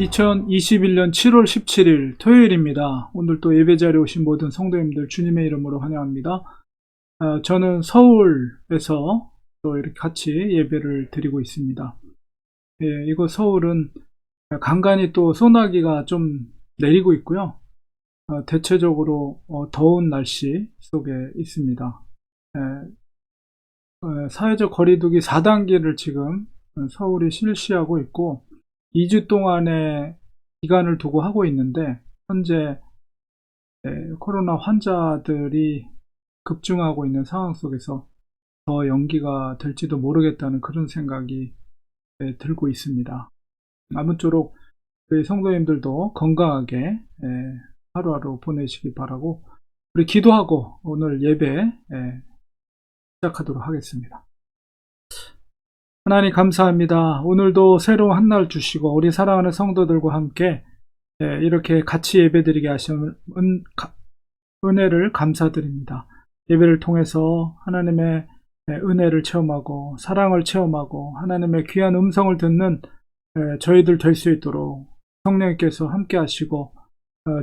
2021년 7월 17일 토요일입니다. 오늘 또 예배 자리에 오신 모든 성도님들 주님의 이름으로 환영합니다. 저는 서울에서 또 이렇게 같이 예배를 드리고 있습니다. 이곳 서울은 간간히 또 소나기가 좀 내리고 있고요. 대체적으로 더운 날씨 속에 있습니다. 사회적 거리두기 4단계를 지금 서울이 실시하고 있고 2주 동안의 기간을 두고 하고 있는데 현재 코로나 환자들이 급증하고 있는 상황 속에서 더 연기가 될지도 모르겠다는 그런 생각이 들고 있습니다. 아무쪼록 우리 성도님들도 건강하게 하루하루 보내시기 바라고 우리 기도하고 오늘 예배 시작하도록 하겠습니다. 하나님 감사합니다. 오늘도 새로운 한 날 주시고 우리 사랑하는 성도들과 함께 이렇게 같이 예배드리게 하신 은혜를 감사드립니다. 예배를 통해서 하나님의 은혜를 체험하고 사랑을 체험하고 하나님의 귀한 음성을 듣는 저희들 될 수 있도록 성령님께서 함께 하시고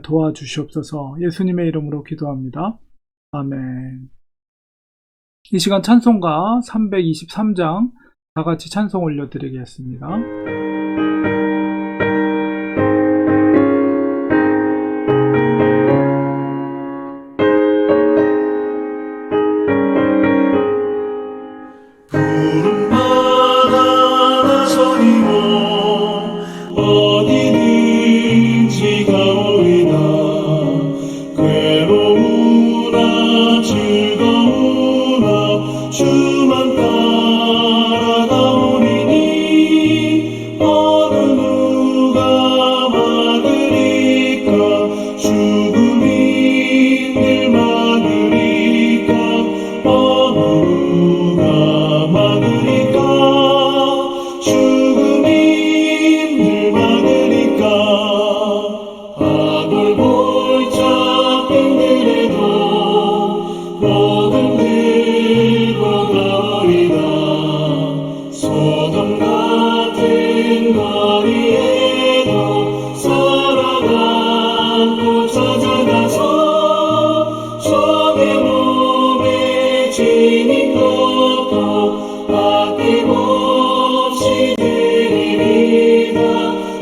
도와주시옵소서. 예수님의 이름으로 기도합니다. 아멘. 이 시간 찬송가 323장 다같이 찬송 올려드리겠습니다. 푸른 바다 나서리고 어디든지 가오리다. 괴로우나 즐거우나 주만 따라가오리니 어느 누가 막으리까. 죽음이 늘 막으리까. 어느 누가 막으리까. 죽음이 늘 막으리까. 아골골짝 힘들어도 모든 들고 가오리다. 소돔 같은 거리에도 살아가고 찾아가서 주의 몸에 지닌 것도 아낌없이 드리리다.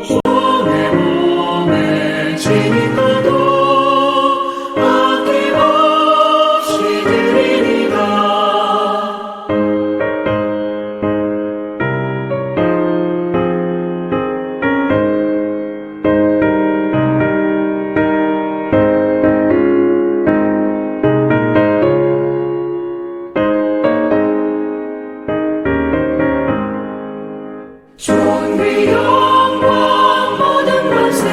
주의 몸에 지닌 것도 아낌없이 드리리다. 존귀 영광 모든 권세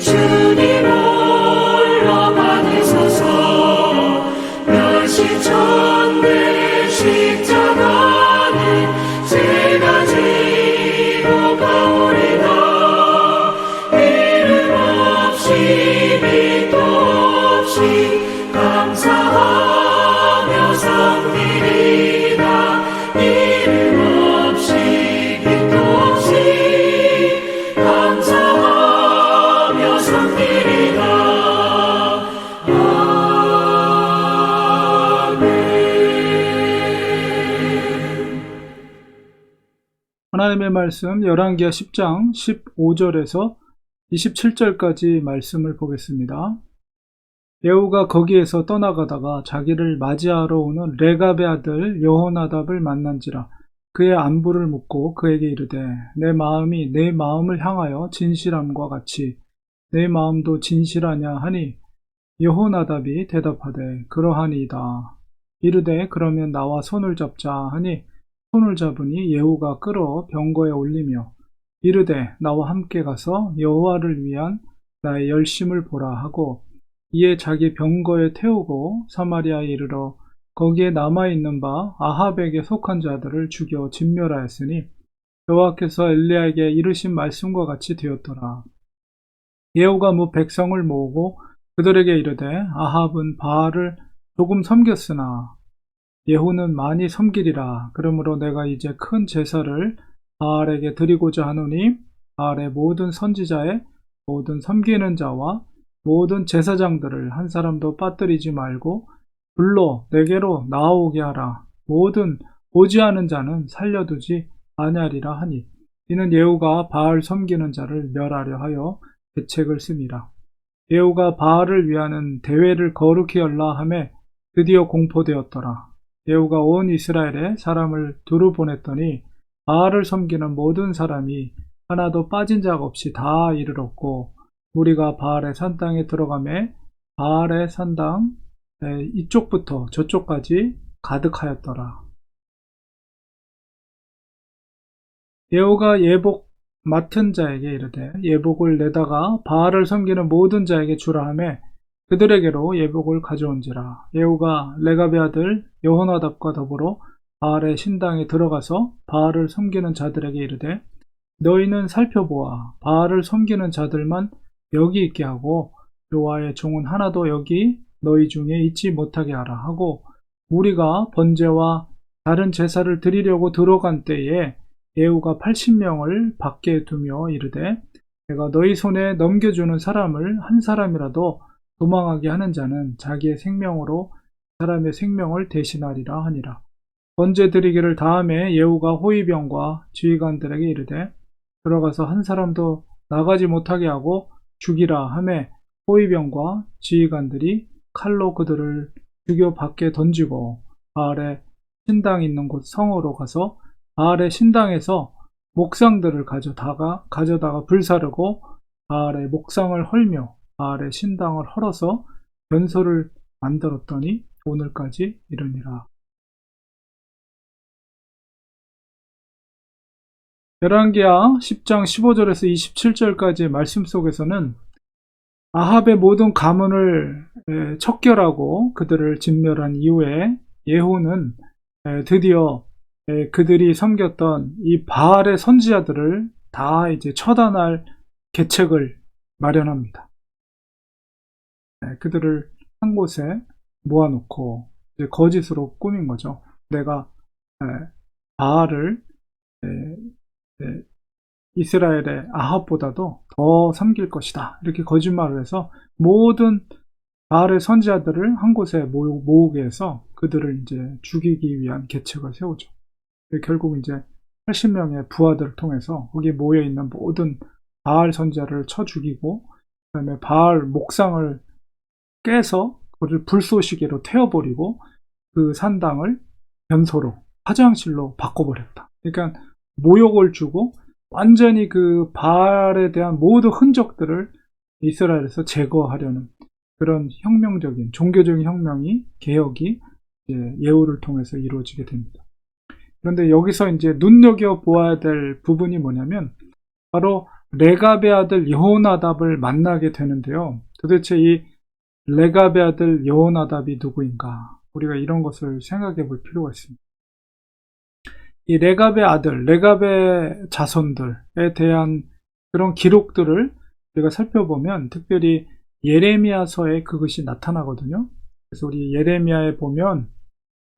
주님 홀로 받으소서. 멸시천대 십자가는 제가 지고 가오리다. 이름 없이 빛도 없이 감사하며 섬기리다. 이름 없이 빛도 없이 감사하며 섬기리다. 아멘. 하나님의 말씀 열왕기하 10장 15절에서 27절까지 말씀을 보겠습니다. 예후가 거기에서 떠나가다가 자기를 맞이하러 오는 레갑의 아들 여호나답을 만난지라. 그의 안부를 묻고 그에게 이르되 내 마음이 내 마음을 향하여 진실함과 같이 내 마음도 진실하냐 하니 여호나답이 대답하되 그러하니이다. 이르되 그러면 나와 손을 잡자 하니 손을 잡으니 예후가 끌어 병거에 올리며 이르되 나와 함께 가서 여호와를 위한 나의 열심을 보라 하고 이에 자기 병거에 태우고 사마리아에 이르러 거기에 남아있는 바 아합에게 속한 자들을 죽여 진멸하였으니 여호와께서 엘리야에게 이르신 말씀과 같이 되었더라. 예후가 무 백성을 모으고 그들에게 이르되 아합은 바알을 조금 섬겼으나 예후는 많이 섬기리라. 그러므로 내가 이제 큰 제사를 바알에게 드리고자 하노니 바알의 모든 선지자의 모든 섬기는 자와 모든 제사장들을 한 사람도 빠뜨리지 말고 불러 내게로 나오게 하라. 모든 오지 않은 자는 살려두지 아니하리라 하니 이는 예후가 바알 섬기는 자를 멸하려 하여 계책을 씁니다. 예후가 바알을 위하는 대회를 거룩히 열라 하매 드디어 공포되었더라. 예후가 온 이스라엘에 사람을 두루 보냈더니 바알을 섬기는 모든 사람이 하나도 빠진 자 없이 다 이르렀고 무리가 바알의 산땅에 들어가매 바알의 산당 이쪽부터 저쪽까지 가득하였더라. 예후가 예복 맡은 자에게 이르되 예복을 내다가 바알을 섬기는 모든 자에게 주라 하매 그들에게로 예복을 가져온지라. 예후가 레갑의 아들 여호나답과 더불어 바알의 신당에 들어가서 바알을 섬기는 자들에게 이르되 너희는 살펴보아 바알을 섬기는 자들만 여기 있게 하고 여호와의 종은 하나도 여기 너희 중에 있지 못하게 하라 하고 우리가 번제와 다른 제사를 드리려고 들어간 때에 예후가 80명을 밖에 두며 이르되 내가 너희 손에 넘겨주는 사람을 한 사람이라도 도망하게 하는 자는 자기의 생명으로 사람의 생명을 대신하리라 하니라. 번제 드리기를 다음에 예후가 호위병과 지휘관들에게 이르되 들어가서 한 사람도 나가지 못하게 하고 죽이라 하매 호위병과 지휘관들이 칼로 그들을 죽여 밖에 던지고 바알의 신당 있는 곳 성으로 가서 바알의 신당에서 목상들을 가져다가 불사르고 바알의 목상을 헐며 바알의 신당을 헐어서 변소를 만들었더니 오늘까지 이르니라. 열왕기하 10장 15절에서 27절까지의 말씀 속에서는 아합의 모든 가문을 척결하고 그들을 진멸한 이후에 예후는 드디어 그들이 섬겼던 이 바알의 선지자들을 다 이제 처단할 계책을 마련합니다. 그들을 한 곳에 모아놓고 이제 거짓으로 꾸민 거죠. 내가 바알을 이스라엘의 아합보다도 더 섬길 것이다. 이렇게 거짓말을 해서 모든 바알의 선지자들을 한 곳에 모으게 해서 그들을 이제 죽이기 위한 계책을 세우죠. 결국 이제 80명의 부하들을 통해서 거기에 모여 있는 모든 바알 선지자를 쳐 죽이고 그다음에 바알 목상을 깨서 그를 불쏘시개로 태워버리고 그 산당을 변소로 화장실로 바꿔버렸다. 그러니까 모욕을 주고 완전히 그 바알에 대한 모든 흔적들을 이스라엘에서 제거하려는 그런 혁명적인 종교적인 혁명이 개혁이 예후를 통해서 이루어지게 됩니다. 그런데 여기서 이제 눈여겨보아야 될 부분이 뭐냐면 바로 레갑의 아들 여호나답을 만나게 되는데요. 도대체 이 레갑의 아들 여호나답이 누구인가? 우리가 이런 것을 생각해 볼 필요가 있습니다. 이 레갑의 아들, 레갑의 자손들에 대한 그런 기록들을 우리가 살펴보면 특별히 예레미야서에 그것이 나타나거든요. 그래서 우리 예레미야에 보면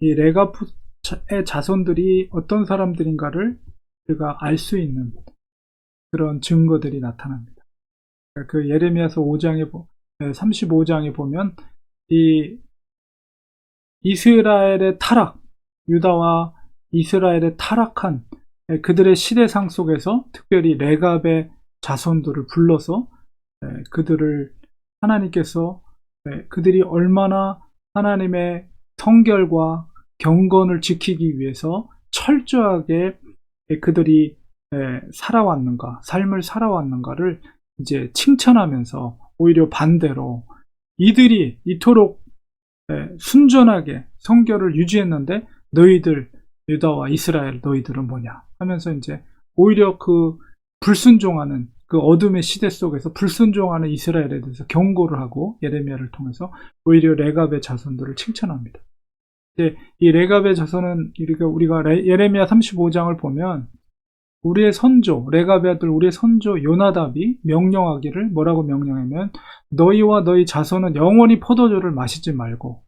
이 레갑의 자손들이 어떤 사람들인가를 우리가 알 수 있는 그런 증거들이 나타납니다. 그 예레미야서 35장에 보면 이 이스라엘의 타락, 유다와 이스라엘의 타락한 그들의 시대상 속에서 특별히 레갑의 자손들을 불러서 그들을 하나님께서 그들이 얼마나 하나님의 성결과 경건을 지키기 위해서 철저하게 그들이 살아왔는가, 삶을 살아왔는가를 이제 칭찬하면서 오히려 반대로 이들이 이토록 순전하게 성결을 유지했는데 너희들 유다와 이스라엘 너희들은 뭐냐 하면서 이제 오히려 그 불순종하는 그 어둠의 시대 속에서 불순종하는 이스라엘에 대해서 경고를 하고 예레미야를 통해서 오히려 레갑의 자손들을 칭찬합니다. 이 레갑의 자손은 우리가 예레미야 35장을 보면 우리의 선조, 레갑의 아들 우리의 선조 요나답이 명령하기를 뭐라고 명령하면 너희와 너희 자손은 영원히 포도주를 마시지 말고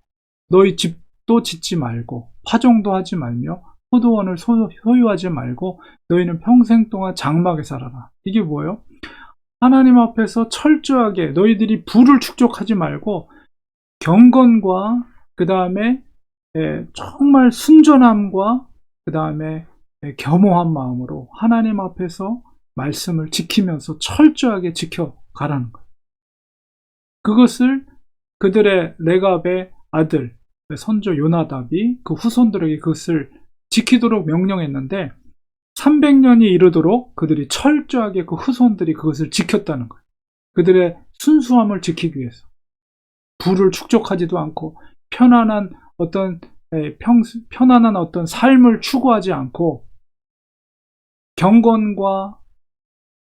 너희 집도 짓지 말고 화종도 하지 말며 포도원을 소유하지 말고 너희는 평생 동안 장막에 살아라. 이게 뭐예요? 하나님 앞에서 철저하게 너희들이 부를 축적하지 말고 경건과 그 다음에 정말 순전함과 그 다음에 겸허한 마음으로 하나님 앞에서 말씀을 지키면서 철저하게 지켜가라는 거예요. 그것을 그들의 레갑의 아들 선조 요나답이 그 후손들에게 그것을 지키도록 명령했는데 300년이 이르도록 그들이 철저하게 그 후손들이 그것을 지켰다는 거예요. 그들의 순수함을 지키기 위해서 부를 축적하지도 않고 편안한 어떤 삶을 추구하지 않고 경건과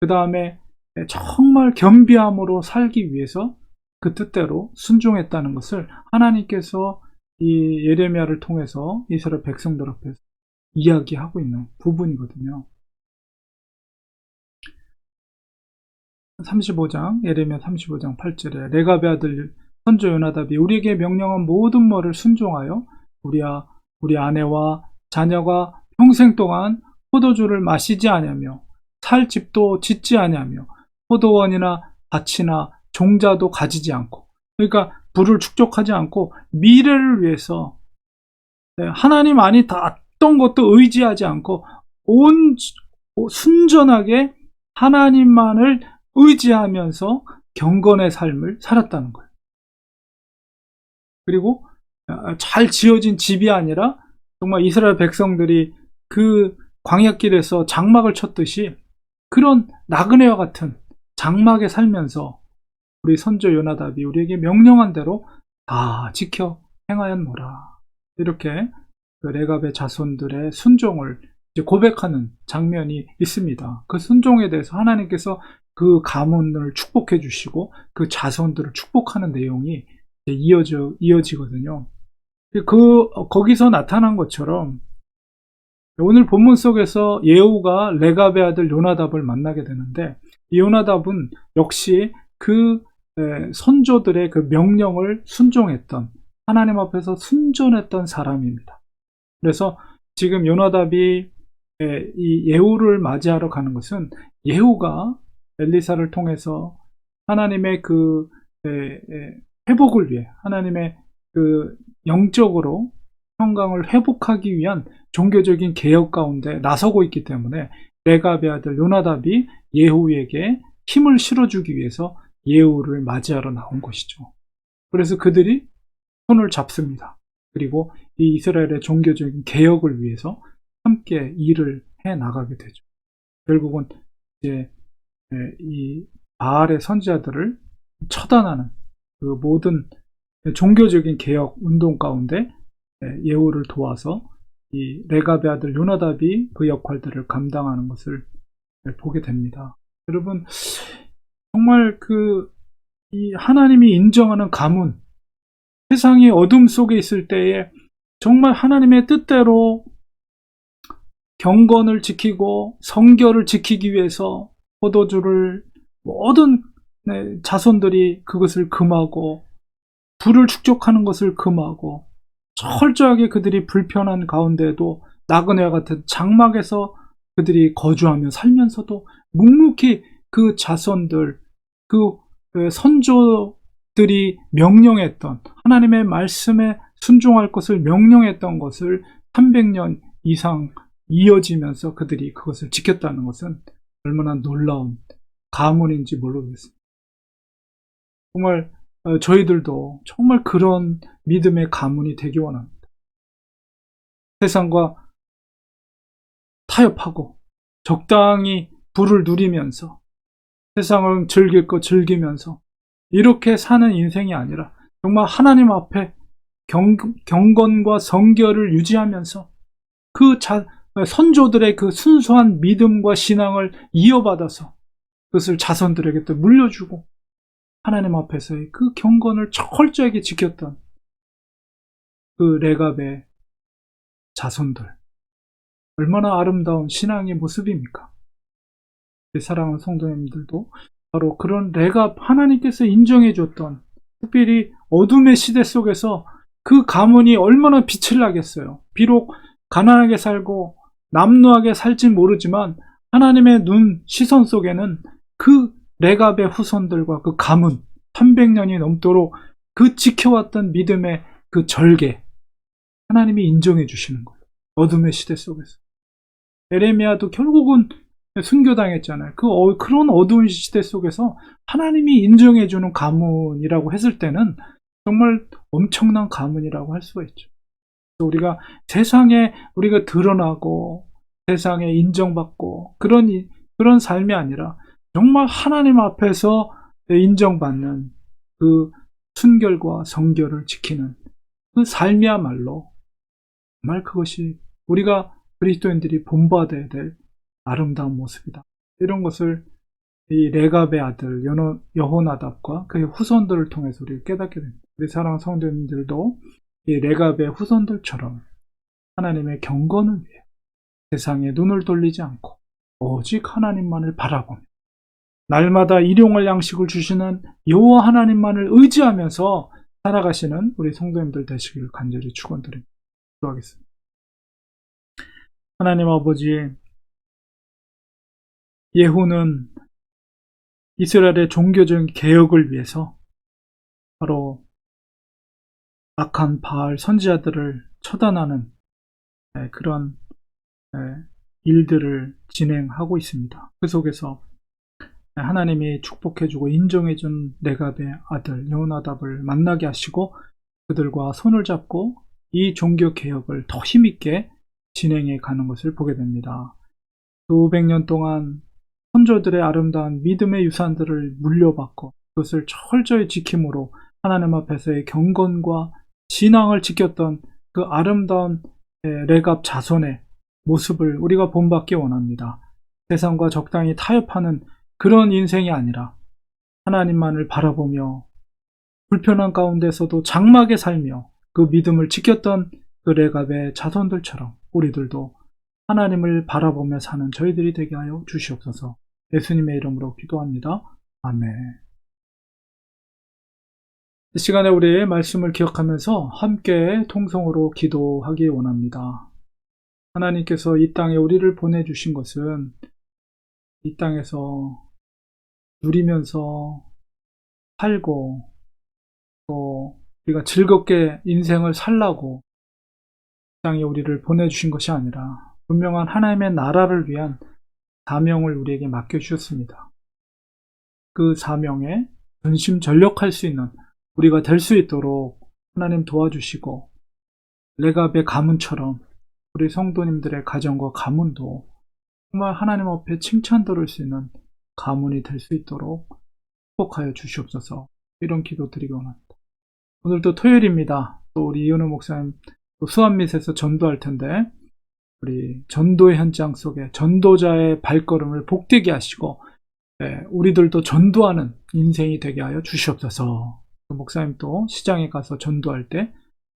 그 다음에 정말 겸비함으로 살기 위해서 그 뜻대로 순종했다는 것을 하나님께서 이 예레미야를 통해서 이스라엘 백성들 앞에서 이야기하고 있는 부분이거든요. 35장 예레미야 35장 8절에 레갑의 아들 선조 요나답이 우리에게 명령한 모든 말을 순종하여 우리 아내와 자녀가 평생 동안 포도주를 마시지 아니하며 살 집도 짓지 아니하며 포도원이나 밭이나 종자도 가지지 않고, 그러니까 부를 축적하지 않고 미래를 위해서 하나님 안이 다 어떤 것도 의지하지 않고 순전하게 하나님만을 의지하면서 경건의 삶을 살았다는 거예요. 그리고 잘 지어진 집이 아니라 정말 이스라엘 백성들이 그 광야길에서 장막을 쳤듯이 그런 나그네와 같은 장막에 살면서 우리 선조 요나답이 우리에게 명령한 대로 다 지켜 행하였노라. 이렇게 그 레갑의 자손들의 순종을 이제 고백하는 장면이 있습니다. 그 순종에 대해서 하나님께서 그 가문을 축복해 주시고 그 자손들을 축복하는 내용이 이어지거든요. 거기서 나타난 것처럼 오늘 본문 속에서 예후가 레갑의 아들 요나답을 만나게 되는데, 이 요나답은 역시 그 선조들의 그 명령을 순종했던, 하나님 앞에서 순전했던 사람입니다. 그래서 지금 요나답이 이 예후를 맞이하러 가는 것은 예후가 엘리사를 통해서 하나님의 그 회복을 위해, 하나님의 그 영적으로 평강을 회복하기 위한 종교적인 개혁 가운데 나서고 있기 때문에 레갑의 아들 요나답이 예후에게 힘을 실어주기 위해서 예후를 맞이하러 나온 것이죠. 그래서 그들이 손을 잡습니다. 그리고 이 이스라엘의 종교적인 개혁을 위해서 함께 일을 해 나가게 되죠. 결국은 이제 이 바알의 선지자들을 처단하는 그 모든 종교적인 개혁 운동 가운데 예후를 도와서 이 레갑의 아들 요나답이 그 역할들을 감당하는 것을 보게 됩니다. 여러분, 정말 이 하나님이 인정하는 가문, 세상이 어둠 속에 있을 때에 정말 하나님의 뜻대로 경건을 지키고 성결을 지키기 위해서 포도주를 모든 자손들이 그것을 금하고 부를 축적하는 것을 금하고 철저하게 그들이 불편한 가운데도 나그네와 같은 장막에서 그들이 거주하며 살면서도 묵묵히 그 자손들, 그 선조들이 명령했던 하나님의 말씀에 순종할 것을 명령했던 것을 300년 이상 이어지면서 그들이 그것을 지켰다는 것은 얼마나 놀라운 가문인지 모르겠습니다. 정말 저희들도 정말 그런 믿음의 가문이 되기 원합니다. 세상과 타협하고 적당히 부를 누리면서 세상을 즐길 것 즐기면서 이렇게 사는 인생이 아니라 정말 하나님 앞에 경건과 성결을 유지하면서 그 선조들의 그 순수한 믿음과 신앙을 이어받아서 그것을 자손들에게 또 물려주고 하나님 앞에서의 그 경건을 철저하게 지켰던 그 레갑의 자손들, 얼마나 아름다운 신앙의 모습입니까? 사랑하는 성도님들도 바로 그런 레갑, 하나님께서 인정해 줬던, 특별히 어둠의 시대 속에서 그 가문이 얼마나 빛을 나겠어요. 비록 가난하게 살고 남루하게 살진 모르지만 하나님의 시선 속에는 그 레갑의 후손들과 그 가문 300년이 넘도록 그 지켜왔던 믿음의 그 절개, 하나님이 인정해 주시는 거예요. 어둠의 시대 속에서. 에레미야도 결국은 순교당했잖아요. 그런 어두운 시대 속에서 하나님이 인정해 주는 가문이라고 했을 때는 정말 엄청난 가문이라고 할 수가 있죠. 우리가 세상에 우리가 드러나고 세상에 인정받고 그런 삶이 아니라 정말 하나님 앞에서 인정받는 그 순결과 성결을 지키는 그 삶이야말로 정말 그것이 우리가 그리스도인들이 본받아야 될 아름다운 모습이다. 이런 것을 이 레갑의 아들 여호나답과 그의 후손들을 통해서 우리가 깨닫게 됩니다. 우리 사랑하는 성도님들도 이 레갑의 후손들처럼 하나님의 경건을 위해 세상에 눈을 돌리지 않고 오직 하나님만을 바라보며 날마다 일용할 양식을 주시는 여호와 하나님만을 의지하면서 살아가시는 우리 성도님들 되시기를 간절히 축원드립니다. 기도하겠습니다. 하나님 아버지, 예후는 이스라엘의 종교적인 개혁을 위해서 바로 악한 바알 선지자들을 처단하는 그런 일들을 진행하고 있습니다. 그 속에서 하나님이 축복해주고 인정해준 레갑의 아들 여호나답을 만나게 하시고 그들과 손을 잡고 이 종교개혁을 더 힘있게 진행해 가는 것을 보게 됩니다. 수백 년 동안 선조들의 아름다운 믿음의 유산들을 물려받고 그것을 철저히 지킴으로 하나님 앞에서의 경건과 신앙을 지켰던 그 아름다운 레갑 자손의 모습을 우리가 본받기 원합니다. 세상과 적당히 타협하는 그런 인생이 아니라 하나님만을 바라보며 불편한 가운데서도 장막에 살며 그 믿음을 지켰던 그 레갑의 자손들처럼 우리들도 하나님을 바라보며 사는 저희들이 되게 하여 주시옵소서. 예수님의 이름으로 기도합니다. 아멘. 이 시간에 우리의 말씀을 기억하면서 함께 통성으로 기도하기 원합니다. 하나님께서 이 땅에 우리를 보내주신 것은 이 땅에서 누리면서 살고 또 우리가 즐겁게 인생을 살라고 이 땅에 우리를 보내주신 것이 아니라 분명한 하나님의 나라를 위한 사명을 우리에게 맡겨주셨습니다. 그 사명에 전심전력할 수 있는 우리가 될 수 있도록 하나님 도와주시고 레갑의 가문처럼 우리 성도님들의 가정과 가문도 정말 하나님 앞에 칭찬 들을 수 있는 가문이 될 수 있도록 축복하여 주시옵소서. 이런 기도 드리기 원합니다. 오늘도 토요일입니다. 또 우리 이은우 목사님 또 수암밋에서 전도할 텐데 우리 전도의 현장 속에 전도자의 발걸음을 복되게 하시고 우리들도 전도하는 인생이 되게 하여 주시옵소서. 목사님도 시장에 가서 전도할 때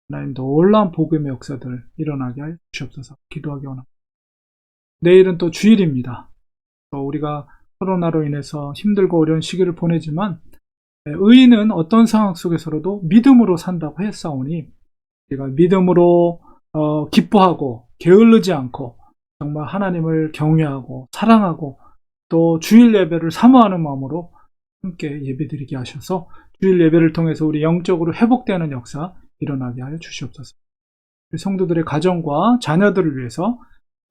하나님도 놀라운 복음의 역사들 일어나게 하여 주시옵소서. 기도하기 원합니다. 내일은 또 주일입니다. 또 우리가 코로나로 인해서 힘들고 어려운 시기를 보내지만 의인은 어떤 상황 속에서라도 믿음으로 산다고 했사오니 우리가 믿음으로 기뻐하고 게을르지 않고 정말 하나님을 경외하고 사랑하고 또 주일 예배를 사모하는 마음으로 함께 예배드리게 하셔서 주일 예배를 통해서 우리 영적으로 회복되는 역사 일어나게 하여 주시옵소서. 우리 성도들의 가정과 자녀들을 위해서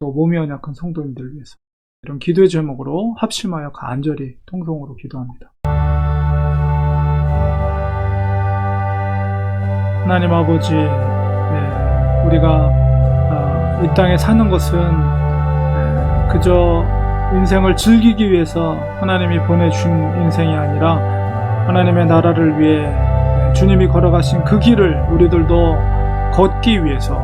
또 몸이 연약한 성도님들을 위해서 이런 기도의 제목으로 합심하여 간절히 통성으로 기도합니다. 하나님 아버지, 우리가 이 땅에 사는 것은 그저 인생을 즐기기 위해서 하나님이 보내주신 인생이 아니라 하나님의 나라를 위해 주님이 걸어가신 그 길을 우리들도 걷기 위해서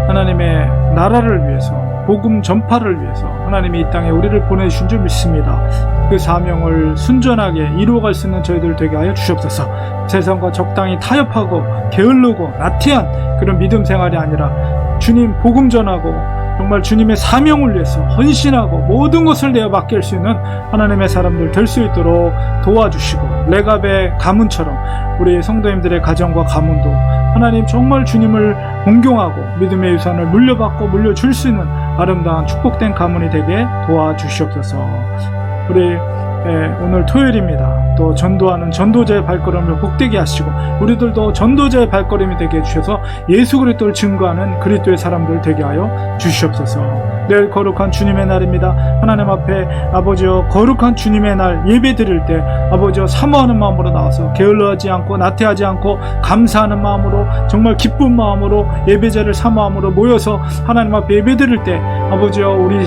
하나님의 나라를 위해서 복음 전파를 위해서 하나님이 이 땅에 우리를 보내주신 줄 믿습니다. 그 사명을 순전하게 이루어갈 수 있는 저희들 되게 하여 주시옵소서. 세상과 적당히 타협하고 게을르고 나태한 그런 믿음 생활이 아니라 주님 복음 전하고 정말 주님의 사명을 위해서 헌신하고 모든 것을 내어 맡길 수 있는 하나님의 사람들 될 수 있도록 도와주시고 레갑의 가문처럼 우리 성도님들의 가정과 가문도 하나님 정말 주님을 공경하고 믿음의 유산을 물려받고 물려줄 수 있는 아름다운 축복된 가문이 되게 도와주시옵소서. 우리 오늘 토요일입니다. 또 전도하는 전도자의 발걸음을 복되게 하시고 우리들도 전도자의 발걸음이 되게 해주셔서 예수 그리스도를 증거하는 그리스도의 사람들 되게 하여 주시옵소서. 내일 거룩한 주님의 날입니다. 하나님 앞에 아버지여 거룩한 주님의 날 예배 드릴 때 아버지여 사모하는 마음으로 나와서 게을러하지 않고 나태하지 않고 감사하는 마음으로 정말 기쁜 마음으로 예배자를 사모함으로 모여서 하나님 앞에 예배 드릴 때 아버지여 우리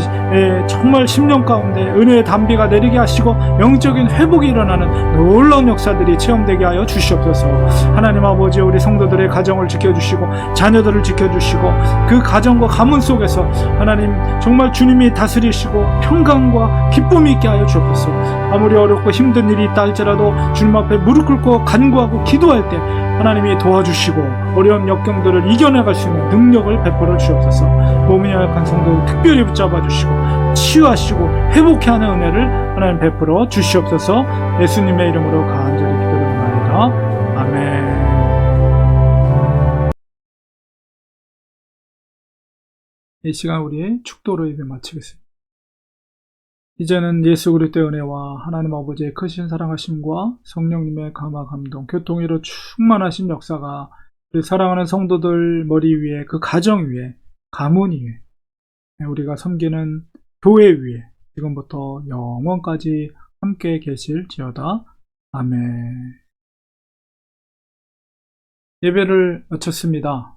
정말 심령 가운데 은혜의 담비가 내리게 하시고 영적인 회복이 일어나는 놀라운 역사들이 체험되게 하여 주시옵소서. 하나님 아버지 우리 성도들의 가정을 지켜주시고 자녀들을 지켜주시고 그 가정과 가문 속에서 하나님 정말 주님이 다스리시고 평강과 기쁨이 있게 하여 주옵소서. 아무리 어렵고 힘든 일이 있다 할지라도 주님 앞에 무릎 꿇고 간구하고 기도할 때 하나님이 도와주시고 어려운 역경들을 이겨나갈 수 있는 능력을 베풀어 주옵소서. 몸이 약한 성도를 특별히 붙잡아 주시고 치유하시고 회복케 하는 은혜를 하나님 베풀어 주시옵소서. 예수님의 이름으로 간절히 기도드립니다. 아멘. 이 시간 우리 축도로 예배 마치겠습니다. 이제는 예수 그리스도의 은혜와 하나님 아버지의 크신 사랑하심과 성령님의 감화 감동 교통으로 충만하신 역사가 우리 사랑하는 성도들 머리 위에 그 가정 위에 가문 위에 우리가 섬기는 교회 위에 지금부터 영원까지 함께 계실지어다. 아멘. 예배를 마쳤습니다.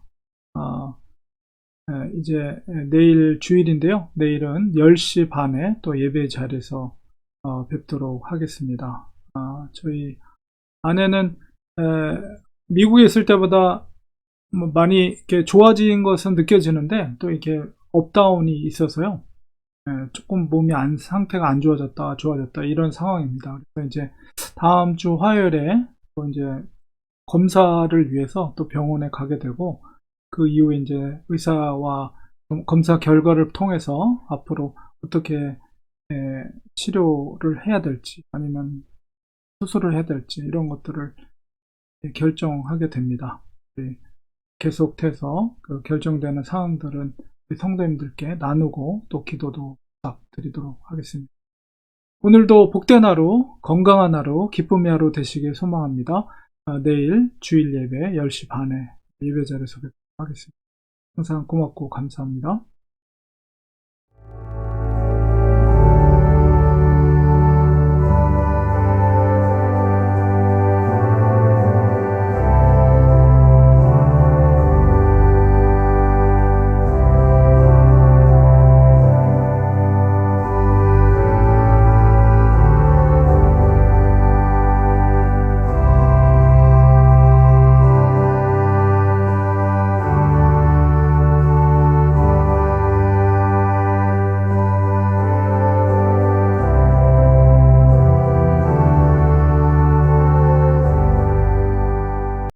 이제 내일 주일인데요. 내일은 10시 반에 또 예배 자리에서 뵙도록 하겠습니다. 저희 아내는 미국에 있을 때보다 많이 이렇게 좋아진 것은 느껴지는데 또 이렇게 업다운이 있어서요. 조금 몸이 상태가 안 좋아졌다 이런 상황입니다. 그래서 이제 다음 주 화요일에 또 이제 검사를 위해서 또 병원에 가게 되고 그 이후에 이제 의사와 검사 결과를 통해서 앞으로 어떻게 치료를 해야 될지 아니면 수술을 해야 될지 이런 것들을 결정하게 됩니다. 계속해서 그 결정되는 사항들은 성도님들께 나누고 또 기도도 부탁드리도록 하겠습니다. 오늘도 복된 하루, 건강한 하루, 기쁨의 하루 되시길 소망합니다. 내일 주일 예배 10시 반에 예배 자리에서 뵙도록 하겠습니다. 항상 고맙고 감사합니다.